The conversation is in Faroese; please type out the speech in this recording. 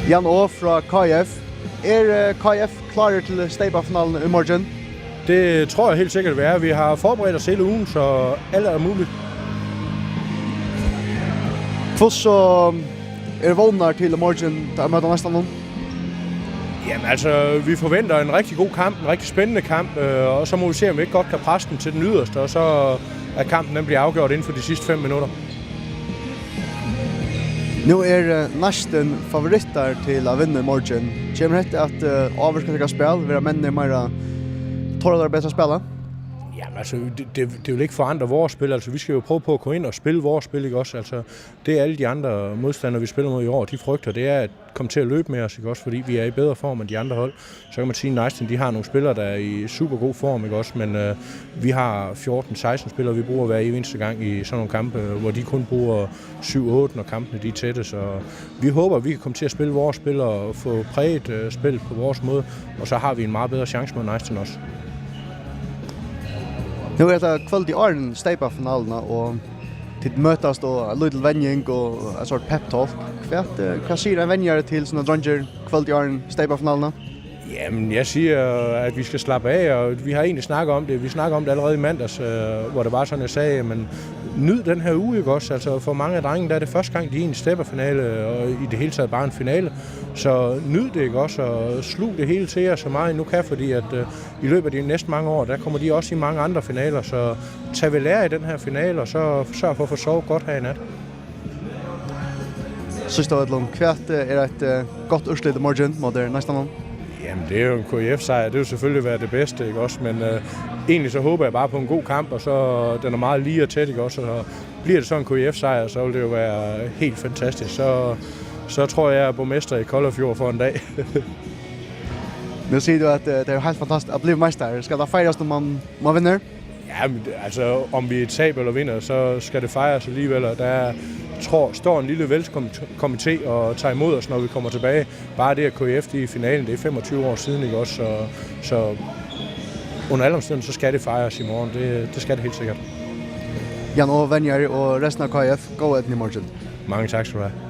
Jan Å fra KF. KF klar til Steipa-finalen i morgen? Det tror jeg helt sikkert, vi er. Vi har forberedt os hele ugen, så alt er muligt. Hvordan så vågner til i morgen til at møte næsten nogen? Jamen altså, vi forventer en rigtig god kamp, en rigtig spændende kamp, og så må vi se, om vi ikke godt kan presse den til den yderste, og så at kampen den bliver afgjort inden for de sidste 5 minutter. Nu næsten favoritter til at vinde i morgen. Kommer det at overskattet kan spille, vil mændene mere tåler bedre at spille? Jamen altså, det vil ikke forandre vores spil. Altså, vi skal jo prøve på at gå ind og spille vores spil, ikke også? Altså, det er alle de andre modstandere, vi spiller mod i år, de frygter, det er at komme til at løbe med os, ikke også? Fordi vi er i bedre form end de andre hold. Så kan man sige, at Neisten, de har nogle spillere, der er i super god form, ikke også? Men vi har 14-16 spillere, vi bruger hver eneste gang i sådan nogle kampe, hvor de kun bruger 7-8, når kampene de er tætte. Så vi håber, at vi kan komme til at spille vores spil og få præget spil på vores måde, og så har vi en meget bedre chance mod Neisten også. Nu det kveld i åren Steipa-finalen, og til møtes og en liten vending og en sort pep-talk. Hva sier en vendjere til sånne dranger kveld i åren Steipa-finalen? Jamen, jeg siger, at vi skal slappe af, og vi har egentlig snakket om det. Vi snakker om det allerede i mandags, hvor det var sådan, jeg sagde, men nyd den her uge, ikke også? Altså, for mange af drengene, der er det første gang, de er i en stepperfinale, og i det hele taget bare en finale. Så nyd det, ikke også? Og slug det hele til jer så meget nu kan, fordi at i løbet af de næste mange år, der kommer de også i mange andre finaler. Så tag ved lære i den her finale, og så sørg for at få sovet godt her i nat. Sidste Edlund, hvert et godt udslit i morgen mod næste måned? Jamen, det er jo en KIF-sejr. Det vil selvfølgelig være det bedste, ikke også? Men egentlig så håber jeg bare på en god kamp, og så den er meget lige og tæt, ikke også? Og bliver det så en KIF-sejr, så vil det jo være helt fantastisk. Så tror jeg, at borgmester i Koldafjord for en dag. Nu siger du, at det er jo helt fantastisk at blive mester. Skal der fejres, når man vinder? Ja, altså om vi taber eller vinder, så skal det fejres alligevel, og der står en lille velkomité og tager imod os, når vi kommer tilbage. Bare det at KIF i finalen, det er 25 år siden, ikke også? Så under alle omstændigheder, så skal det fejres i morgen. Det skal det helt sikkert. Jan Å, Venjar og resten av KIF, gå etter i morgen. Mange tak skal du have.